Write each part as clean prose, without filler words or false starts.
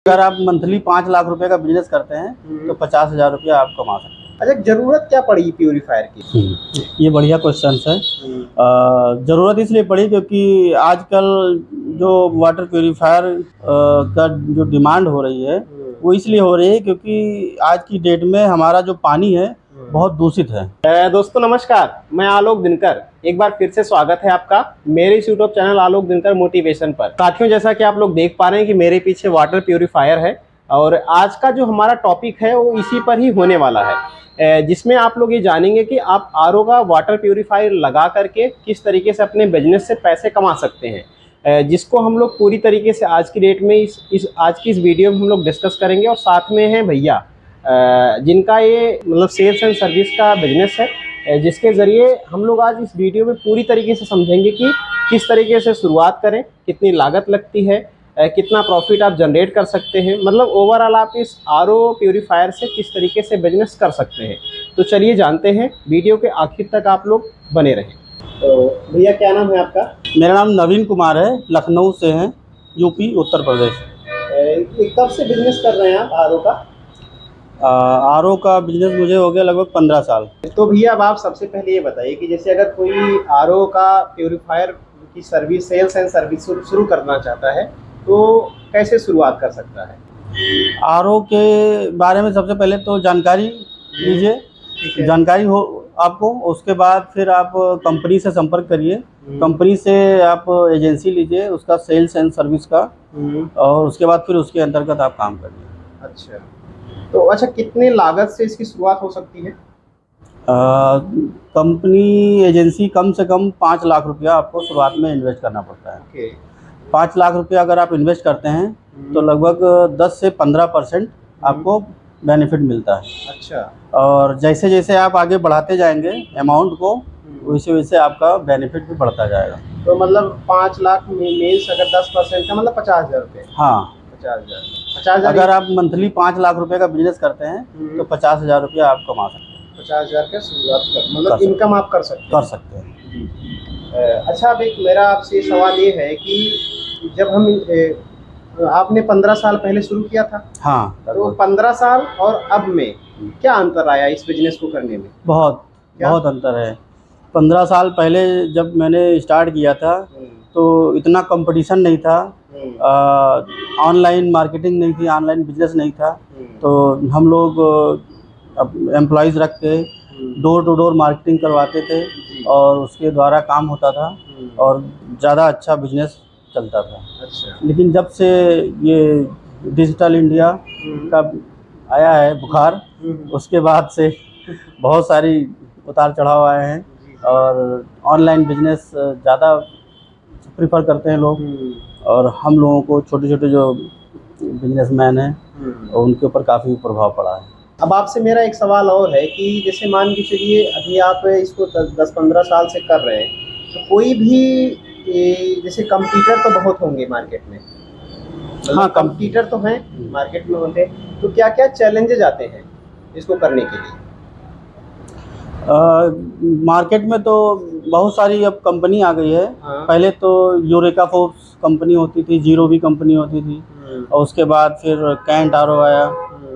अगर आप मंथली 5 लाख रुपए का बिजनेस करते हैं तो 50,000 रुपया आप कमा सकते हैं। अच्छा, जरूरत क्या पड़ी प्यूरीफायर की? ये बढ़िया क्वेश्चन है। ज़रूरत इसलिए पड़ी क्योंकि आजकल जो वाटर प्यूरीफायर का जो डिमांड हो रही है वो इसलिए हो रही है क्योंकि आज की डेट में हमारा जो पानी है बहुत दूषित है। दोस्तों नमस्कार, मैं आलोक दिनकर एक बार फिर से स्वागत है आपका मेरे इस यूट्यूब चैनल आलोक दिनकर मोटिवेशन पर। साथियों, जैसा कि आप लोग देख पा रहे हैं कि मेरे पीछे वाटर प्यूरीफायर है और आज का जो हमारा टॉपिक है वो इसी पर ही होने वाला है, जिसमें आप लोग ये जानेंगे कि आप आरओ का वाटर प्यूरीफायर लगा करके किस तरीके से अपने बिजनेस से पैसे कमा सकते हैं, जिसको हम लोग पूरी तरीके से आज की डेट में आज की इस वीडियो में हम लोग डिस्कस करेंगे। और साथ में हैं भैया जिनका ये मतलब सेल्स एंड सर्विस का बिजनेस है, जिसके ज़रिए हम लोग आज इस वीडियो में पूरी तरीके से समझेंगे कि किस तरीके से शुरुआत करें, कितनी लागत लगती है, कितना प्रॉफिट आप जनरेट कर सकते हैं, मतलब ओवरऑल आप इस आरओ प्यूरीफायर से किस तरीके से बिजनेस कर सकते हैं। तो चलिए जानते हैं, वीडियो के आखिर तक आप लोग बने रहें। तो भैया क्या नाम है आपका? मेरा नाम नवीन कुमार है, लखनऊ से हैं, यूपी उत्तर प्रदेश। कब से बिजनेस कर रहे हैं आप आरओ का? आरओ का बिजनेस मुझे हो गया लगभग 15 साल। तो भैया अब आप सबसे पहले ये बताइए कि जैसे अगर कोई आरओ का प्यूरीफायर की सर्विस सेल्स एंड सर्विस शुरू करना चाहता है तो कैसे शुरुआत कर सकता है? आरओ के बारे में सबसे पहले तो जानकारी लीजिए। जानकारी हो आपको, उसके बाद फिर आप कंपनी से संपर्क करिए। कंपनी से आप एजेंसी लीजिए उसका सेल्स एंड सर्विस का, और उसके बाद फिर उसके अंतर्गत आप काम करिए। अच्छा, तो अच्छा कितने लागत से इसकी शुरुआत हो सकती है? कंपनी एजेंसी कम से कम 5 लाख रुपया आपको शुरुआत में इन्वेस्ट करना पड़ता है। 5 लाख रुपया अगर आप इन्वेस्ट करते हैं तो लगभग 10 से 15% आपको बेनिफिट मिलता है। अच्छा, और जैसे जैसे आप आगे बढ़ाते जाएंगे अमाउंट को, वैसे वैसे आपका बेनिफिट भी बढ़ता जाएगा। तो मतलब 5 लाख मीन्स अगर 10% का मतलब 50,000 रुपये। हाँ, 50,000। अगर आप मंथली 5 लाख रुपए का बिजनेस करते हैं तो 50,000 रुपया आप कमा सकते हैं। 50,000 का शुरुआत कर मतलब इनकम आप कर सकते हैं। अच्छा, अब एक मेरा आपसे सवाल ये है कि जब हम आपने 15 साल पहले शुरू किया था। हाँ, तो 15 साल और अब में क्या अंतर आया इस बिजनेस को करने में? बहुत अंतर है। 15 साल पहले जब मैंने स्टार्ट किया था तो इतना कंपटीशन नहीं था, ऑनलाइन मार्केटिंग नहीं थी, ऑनलाइन बिजनेस नहीं था। तो हम लोग एम्प्लॉयज़ रख के डोर टू डोर मार्केटिंग करवाते थे और उसके द्वारा काम होता था और ज़्यादा अच्छा बिजनेस चलता था। अच्छा। लेकिन जब से ये डिजिटल इंडिया का आया है बुखार, उसके बाद से बहुत सारी उतार चढ़ाव आए हैं और ऑनलाइन बिजनेस ज़्यादा प्रीफर करते हैं लोग। और हम लोगों को छोटे छोटे जो बिजनेसमैन हैं उनके ऊपर काफ़ी प्रभाव पड़ा है। अब आपसे मेरा एक सवाल और है कि जैसे मान के चलिए अभी आप इसको 10-15 साल से कर रहे हैं, तो कोई भी जैसे कंपटीटर तो बहुत होंगे मार्केट में। हाँ, कंपटीटर तो हैं मार्केट में होते हैं, तो क्या क्या चैलेंजेज आते हैं इसको करने के लिए? मार्केट में तो बहुत सारी अब कंपनी आ गई है। हाँ। पहले तो यूरेका फोर्स कंपनी होती थी, जीरो भी कंपनी होती थी, और उसके बाद फिर कैंट आरओ आया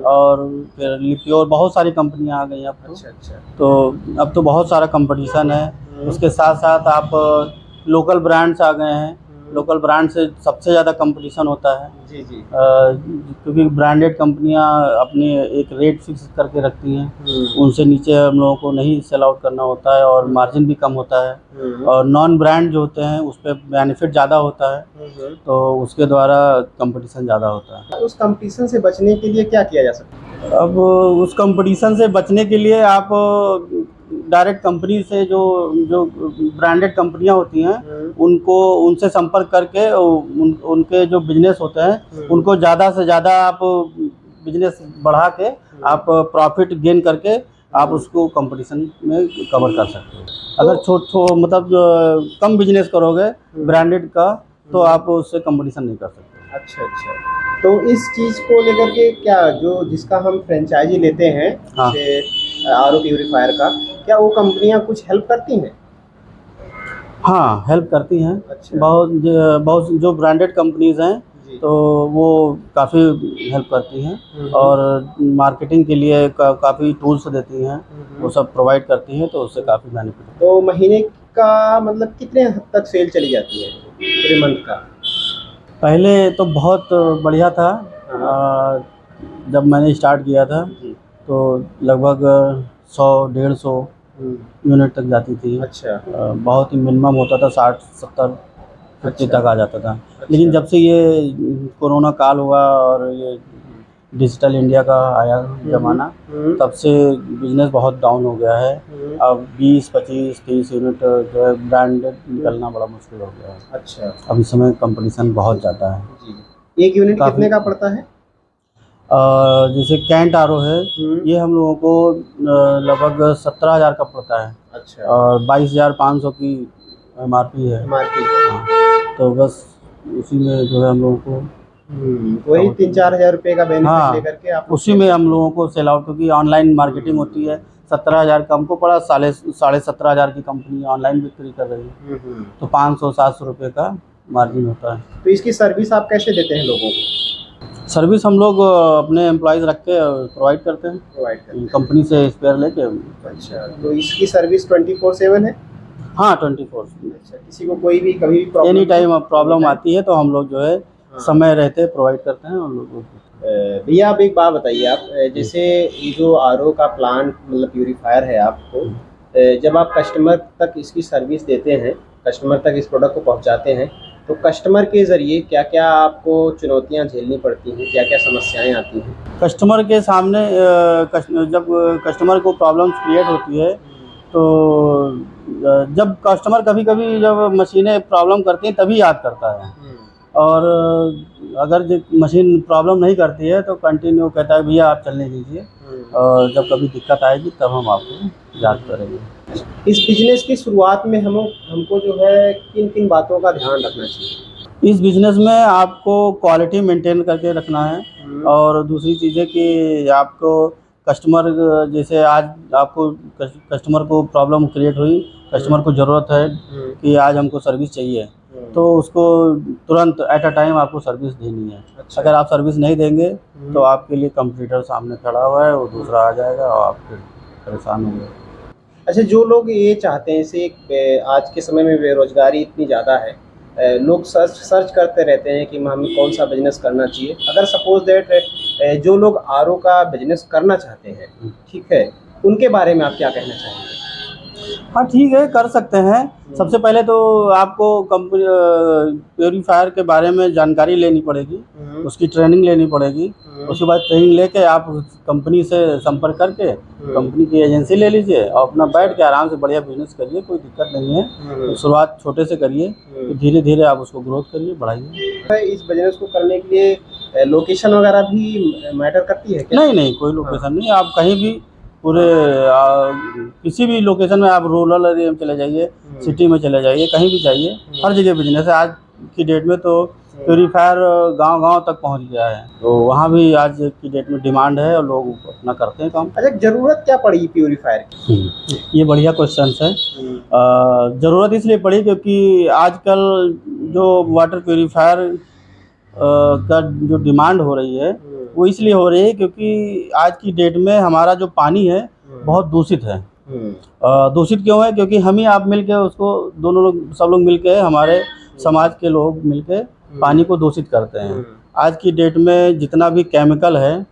और फिर लिप्योर, बहुत सारी कंपनियां आ गई अब तो। अच्छा। तो अब तो बहुत सारा कंपटीशन है। उसके साथ साथ आप लोकल ब्रांड्स आ गए हैं। लोकल ब्रांड से सबसे ज़्यादा कंपटीशन होता है। जी। क्योंकि ब्रांडेड कंपनियां अपनी एक रेट फिक्स करके रखती हैं, उनसे नीचे हम लोगों को नहीं सेल आउट करना होता है और मार्जिन भी कम होता है। और नॉन ब्रांड जो होते हैं उस पर बेनिफिट ज़्यादा होता है, तो उसके द्वारा कंपटीशन ज़्यादा होता है। उस कंपटीशन से बचने के लिए क्या किया जा सकता है? अब उस कंपटीशन से बचने के लिए आप डायरेक्ट कंपनी से जो ब्रांडेड कंपनियां होती हैं उनसे संपर्क करके उनके जो बिजनेस होते हैं उनको ज़्यादा से ज़्यादा आप बिजनेस बढ़ा के आप प्रॉफिट गेन करके आप उसको कंपटीशन में कवर कर सकते हैं। अगर मतलब कम बिजनेस करोगे ब्रांडेड का तो आप उससे कंपटीशन नहीं कर सकते। अच्छा, तो इस चीज़ को लेकर के क्या जिसका हम फ्रेंचाइजी लेते हैं, हाँ, आरओ प्यूरीफायर का, क्या वो कंपनियां कुछ हेल्प करती हैं? हाँ, हेल्प करती हैं। अच्छा। बहुत जो ब्रांडेड कंपनीज़ हैं जी। तो वो काफ़ी हेल्प करती हैं और मार्केटिंग के लिए काफ़ी टूल्स देती हैं, वो सब प्रोवाइड करती हैं, तो उससे काफ़ी बेनिफिट है। तो महीने का मतलब कितने हद तक सेल चली जाती है पूरे मंथ का? पहले तो बहुत बढ़िया था। हाँ। जब मैंने स्टार्ट किया था जी। तो लगभग 100-150 यूनिट तक जाती थी। अच्छा। बहुत ही मिनिमम होता था, 60-70 50 अच्छा। तक आ जाता था। लेकिन जब से ये कोरोना काल हुआ और ये डिजिटल इंडिया का आया ज़माना, तब से बिज़नेस बहुत डाउन हो गया है। अब 20, 25, 30 यूनिट जो है ब्रांडेड निकलना बड़ा मुश्किल हो गया है। अच्छा। अब इस समय कंपटीशन बहुत ज़्यादा है। जी। एक यूनिट काफ़ी कितने का पड़ता है? जैसे कैंट आर ओ है, ये हम लोगों को लगभग 17,000 का पड़ता है अच्छा। और 22,500 की MRP है। MRP हाँ, तो बस उसी में जो है हम लोगों को वही 3-4 हज़ार रुपये का बेनिफिट हाँ, लेकर के आप उसी में हम लोगों को सेल आउट, क्योंकि ऑनलाइन मार्केटिंग होती है। 17,000 का हमको पड़ा, साढ़े 17,500 की कंपनी ऑनलाइन बिक्री कर रही है, तो 500-700 रुपये का मार्जिन होता है। तो इसकी सर्विस आप कैसे देते हैं लोगों को? सर्विस हम लोग अपने एम्प्लॉयज़ रख के प्रोवाइड करते हैं, प्रोवाइड करते हैं। कंपनी से स्पेयर लेके। अच्छा, तो इसकी सर्विस 24/7 है? हाँ, 24। अच्छा, किसी को कोई भी कभी भी प्रॉब्लम एनी टाइम प्रॉब्लम आती है तो हम लोग जो है समय रहते प्रोवाइड करते हैं उन लोगों को। भैया आप एक बात बताइए, आप जैसे ये जो आरओ का प्लांट मतलब प्यूरीफायर है आपको, जब आप कस्टमर तक इसकी सर्विस देते हैं, कस्टमर तक इस प्रोडक्ट को पहुंचाते हैं, तो कस्टमर के ज़रिए क्या क्या आपको चुनौतियां झेलनी पड़ती हैं, क्या क्या समस्याएं आती हैं? कस्टमर के सामने जब कस्टमर को प्रॉब्लम्स क्रिएट होती है तो जब कस्टमर कभी कभी जब मशीनें प्रॉब्लम करती हैं तभी याद करता है, और अगर जो मशीन प्रॉब्लम नहीं करती है तो कंटिन्यू कहता है भैया आप चलने दीजिए, और जब कभी दिक्कत आएगी तब हम आपको याद करेंगे। इस बिजनेस की शुरुआत में हमको जो है किन किन बातों का ध्यान रखना चाहिए? इस बिज़नेस में आपको क्वालिटी मेंटेन करके रखना है, और दूसरी चीज़ है कि आपको कस्टमर, जैसे आज आपको कस्टमर को प्रॉब्लम क्रिएट हुई, कस्टमर को ज़रूरत है कि आज हमको सर्विस चाहिए, तो उसको तुरंत एट अ टाइम आपको सर्विस देनी है। अच्छा। अगर आप सर्विस नहीं देंगे तो आपके लिए कंप्यूटर सामने खड़ा हुआ है, वो दूसरा आ जाएगा और आप फिर परेशान होंगे। अच्छा, जो लोग ये चाहते हैं, जैसे आज के समय में बेरोजगारी इतनी ज़्यादा है, लोग सर्च करते रहते हैं कि हमें कौन सा बिजनेस करना चाहिए। अगर सपोज दैट जो लोग आरओ का बिजनेस करना चाहते हैं, ठीक है, उनके बारे में आप क्या कहना चाहेंगे? हाँ ठीक है, कर सकते हैं। सबसे पहले तो आपको कंपनी प्योरीफायर के बारे में जानकारी लेनी पड़ेगी, उसकी ट्रेनिंग लेनी पड़ेगी। उसके बाद ट्रेनिंग लेके आप कंपनी से संपर्क करके कंपनी की एजेंसी ले लीजिए और अपना बैठ के आराम से बढ़िया बिजनेस करिए, कोई दिक्कत नहीं है। तो शुरुआत छोटे से करिए, तो धीरे धीरे आप उसको ग्रोथ करिए, बढ़ाइए। इस बिजनेस को करने के लिए लोकेशन वगैरह भी मैटर करती है क्या? नहीं नहीं, कोई लोकेशन नहीं, आप कहीं भी पूरे किसी भी लोकेशन में, आप रूरल एरिया में चले जाइए, सिटी में चले जाइए, कहीं भी जाइए, हर जगह बिजनेस है। आज की डेट में तो प्योरीफायर गांव-गांव तक पहुंच गया है, तो वहाँ भी आज की डेट में डिमांड है और लोग अपना करते हैं काम। अच्छा, ज़रूरत क्या पड़ी प्यूरीफायर की? ये बढ़िया क्वेश्चन है। ज़रूरत इसलिए पड़ी क्योंकि आजकल जो वाटर प्योरीफायर का जो डिमांड हो रही है वो इसलिए हो रही है क्योंकि आज की डेट में हमारा जो पानी है बहुत दूषित है। दूषित क्यों है? क्योंकि हम ही आप मिल के उसको, दोनों लोग, सब लोग मिल के, हमारे समाज के लोग मिल के पानी को दूषित करते हैं। आज की डेट में जितना भी केमिकल है,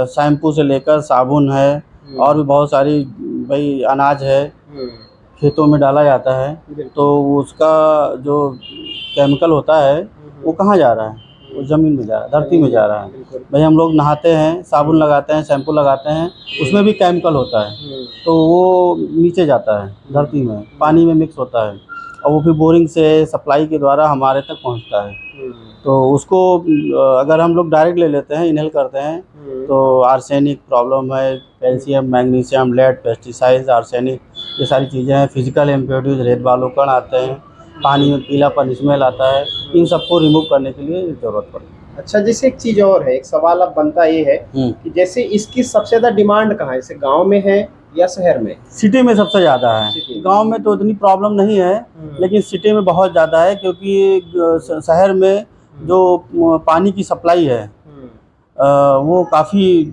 शैम्पू से लेकर साबुन है और भी बहुत सारी, भाई अनाज है खेतों में डाला जाता है, तो उसका जो केमिकल होता है वो कहाँ जा रहा है? वो ज़मीन में जा रहा है, धरती में जा रहा है। भाई हम लोग नहाते हैं, साबुन लगाते हैं, शैम्पू लगाते हैं, उसमें भी केमिकल होता है, तो वो नीचे जाता है धरती में, पानी में मिक्स होता है, और वो फिर बोरिंग से सप्लाई के द्वारा हमारे तक पहुंचता है। तो उसको अगर हम लोग डायरेक्ट ले लेते हैं, इनहेल करते हैं, तो आर्सेनिक प्रॉब्लम है, calcium, magnesium, lead, pesticides, arsenic, ये सारी चीज़ें हैं। फिजिकल इम्प्योरिटीज, रेत बालू कण आते हैं, पानी में पीलापन स्मेल आता है, इन सबको रिमूव करने के लिए ज़रूरत पड़ती है। अच्छा, जैसे एक चीज़ और है, एक सवाल अब बनता ये है कि जैसे इसकी सबसे ज़्यादा डिमांड कहाँ है, जैसे गांव में है या शहर में? सिटी में सबसे ज़्यादा है। गांव में तो इतनी प्रॉब्लम नहीं है, लेकिन सिटी में बहुत ज़्यादा है, क्योंकि शहर में जो पानी की सप्लाई है वो काफ़ी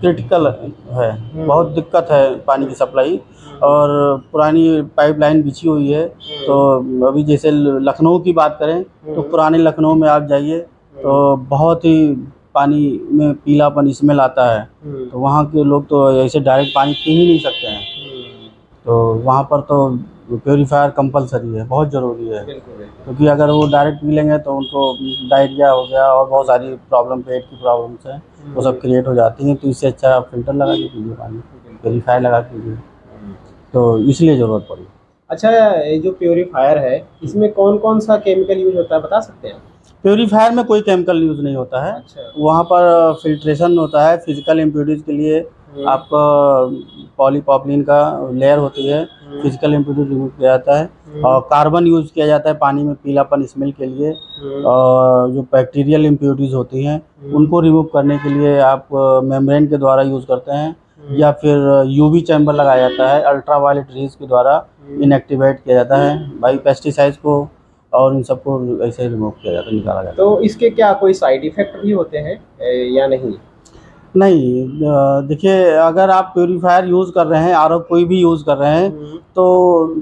क्रिटिकल है, बहुत दिक्कत है पानी की सप्लाई। और पुरानी पाइपलाइन बिछी हुई है। तो अभी जैसे लखनऊ की बात करें तो पुराने लखनऊ में आप जाइए तो बहुत ही पानी में पीलापन स्मेल आता है। तो वहाँ के लोग तो ऐसे डायरेक्ट पानी पी ही नहीं सकते हैं। तो वहाँ पर तो प्योरीफायर कंपलसरी है, बहुत ज़रूरी है। क्योंकि अगर वो डायरेक्ट पी लेंगे तो उनको डायरिया हो गया और बहुत सारी प्रॉब्लम, पेट की प्रॉब्लम्स हैं, वो सब क्रिएट हो जाती हैं। तो इससे अच्छा आप फिल्टर लगा के पीजिए पानी, प्योरीफायर लगा के पीजिए। तो इसलिए ज़रूरत पड़ी। अच्छा, ये जो प्योरीफायर है इसमें कौन कौन सा केमिकल यूज होता है, बता सकते हैं? प्योरीफायर में कोई केमिकल यूज़ नहीं होता है। अच्छा। वहाँ पर फिल्ट्रेशन होता है। फिजिकल इम्प्योरिटीज़ के लिए आपका पॉलीप्रॉपिलीन का लेयर होती है, फिजिकल इम्प्योरिटी रिमूव किया जाता है। और कार्बन यूज़ किया जाता है पानी में पीलापन स्मेल के लिए। और जो बैक्टीरियल इम्प्योरिटीज़ होती हैं उनको रिमूव करने के लिए आप मेम्ब्रेन के द्वारा यूज़ करते हैं, या फिर यूवी चैम्बर लगाया जाता है, अल्ट्रावायलेट रेज के द्वारा इनएक्टिवेट किया जाता है बाई पेस्टिसाइड्स को, और इन सबको ऐसे रिमूव किया जाता है, निकाला जाता है। तो इसके क्या कोई साइड इफ़ेक्ट भी होते हैं या नहीं? नहीं, देखिए, अगर आप प्योरीफायर यूज़ कर रहे हैं, आरओ कोई भी यूज़ कर रहे हैं, तो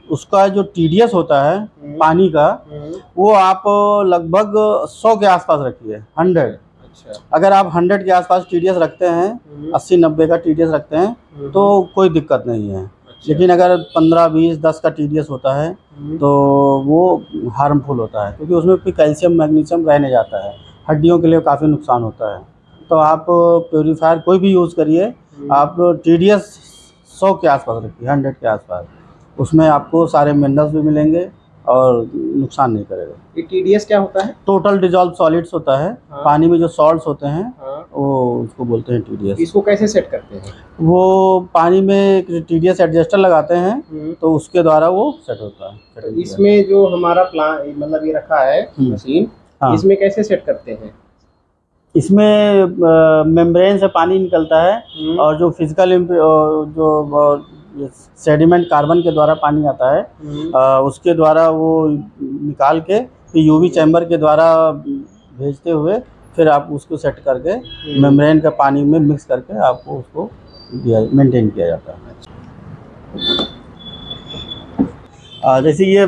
उसका जो टीडीएस होता है पानी का, वो आप लगभग 100 के आसपास रखिए, 100। अच्छा। अगर आप 100 के आसपास टीडीएस रखते हैं, 80-90 का टीडीएस रखते हैं, तो कोई दिक्कत नहीं है। लेकिन अगर 15, 20, 10 का टीडीएस होता है तो वो हार्मफुल होता है, क्योंकि उसमें फिर कैल्शियम मैग्नीशियम रहने जाता है, हड्डियों के लिए काफ़ी नुकसान होता है। तो आप प्योरीफायर कोई भी यूज़ करिए, आप टीडीएस 100 के आसपास रखिए, 100 के आसपास। उसमें आपको सारे मिनरल्स भी मिलेंगे और नुकसान नहीं करेगा। ये टीडीएस क्या होता है? टोटल डिजॉल्व सॉलिड्स होता है। हाँ। पानी में जो सॉल्ट्स होते हैं हाँ। वो उसको बोलते हैं टीडीएस। इसको कैसे सेट करते हैं? वो पानी में एक टीडीएस एडजस्टर लगाते हैं, तो उसके द्वारा वो सेट होता है। तो इसमें जो हमारा प्लान मतलब ये रखा है मशीन, हाँ। इसमें कैसे सेट करते हैं? इसमें मेम्ब्रेन से पानी निकलता है और जो फिजिकल जो सेडिमेंट कार्बन के द्वारा पानी आता है, उसके द्वारा वो निकाल के फिर यूवी चैम्बर के द्वारा भेजते हुए फिर आप उसको सेट करके मेम्ब्रेन का पानी में मिक्स करके आपको उसको मेंटेन किया जाता है। जैसे ये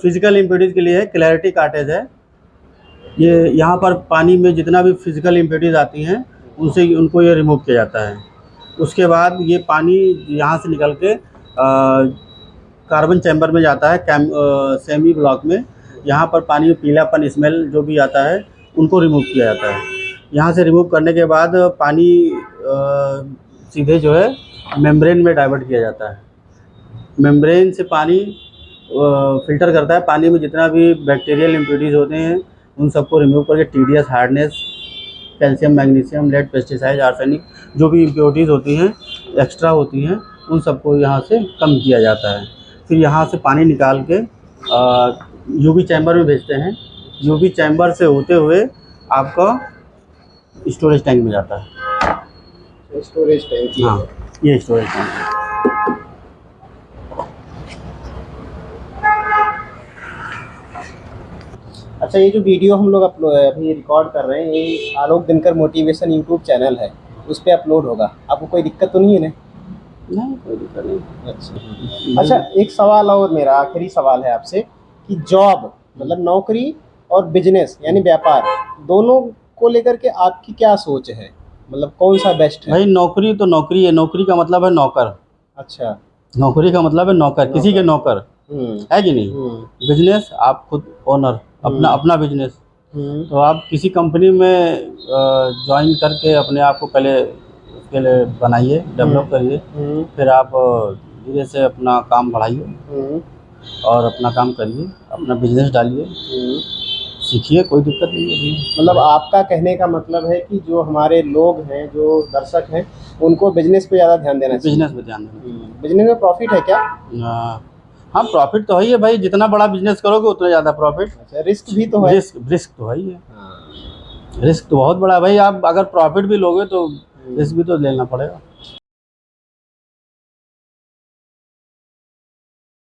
फिजिकल इम्प्योरिटीज़ के लिए क्लैरिटी कार्टेज है। ये यहाँ पर पानी में जितना भी फिजिकल इम्प्योरिटीज़ आती हैं उनको ये रिमूव किया जाता है। उसके बाद ये पानी यहाँ से निकल के कार्बन चैम्बर में जाता है, सेमी ब्लॉक में। यहाँ पर पानी में पीलापन स्मेल जो भी आता है उनको रिमूव किया जाता है। यहाँ से रिमूव करने के बाद पानी सीधे जो है मेम्ब्रेन में डाइवर्ट किया जाता है। मेम्ब्रेन से पानी फ़िल्टर करता है। पानी में जितना भी बैक्टीरियल इम्प्योरिटीज़ होते हैं उन सबको रिमूव करके TDS, hardness, calcium, magnesium, lead, pesticide, arsenic, जो भी इम्प्योरिटीज़ होती हैं, एक्स्ट्रा होती हैं, उन सबको यहाँ से कम किया जाता है। फिर यहाँ से पानी निकाल के यूवी चैम्बर में भेजते हैं। यूवी चैम्बर से होते हुए आपका स्टोरेज टैंक में जाता है। Storage tank? हाँ, ये स्टोरेज टैंक है। अच्छा, ये जो वीडियो हम लोग अभी रिकॉर्ड कर रहे हैं, ये आलोक दिनकर मोटिवेशन यूट्यूब चैनल है, उस पर अपलोड होगा। आपको कोई दिक्कत तो नहीं है ना? नहीं, कोई दिक्कत नहीं। अच्छा, एक सवाल और, मेरा आखिरी सवाल है आपसे कि जॉब मतलब नौकरी और बिजनेस यानी व्यापार, दोनों को लेकर के आपकी क्या सोच है? मतलब कौन सा बेस्ट है? भाई, नौकरी तो नौकरी है। नौकरी का मतलब है नौकर। अच्छा। नौकरी का मतलब है नौकर, किसी के नौकर, है कि नहीं? बिजनेस आप खुद ओनर, अपना बिजनेस। तो आप किसी कंपनी में ज्वाइन करके अपने आप को पहले उसके लिए बनाइए, डेवलप करिए, फिर आप धीरे से अपना काम बढ़ाइए और अपना काम करिए, अपना बिजनेस डालिए, सीखिए, कोई दिक्कत नहीं है। मतलब आपका कहने का मतलब है कि जो हमारे लोग हैं, जो दर्शक हैं, उनको बिजनेस पे ज़्यादा ध्यान देना चाहिए। बिजनेस पे ध्यान देना। बिजनेस में प्रॉफिट है क्या? हाँ, प्रॉफिट तो है ही है भाई। जितना बड़ा बिजनेस करोगे उतना ज़्यादा प्रॉफिट। अच्छा, रिस्क भी तो है? रिस्क तो है ही है। रिस्क तो बहुत बड़ा है भाई। आप अगर प्रॉफिट भी लोगे तो रिस्क भी तो लेना पड़ेगा।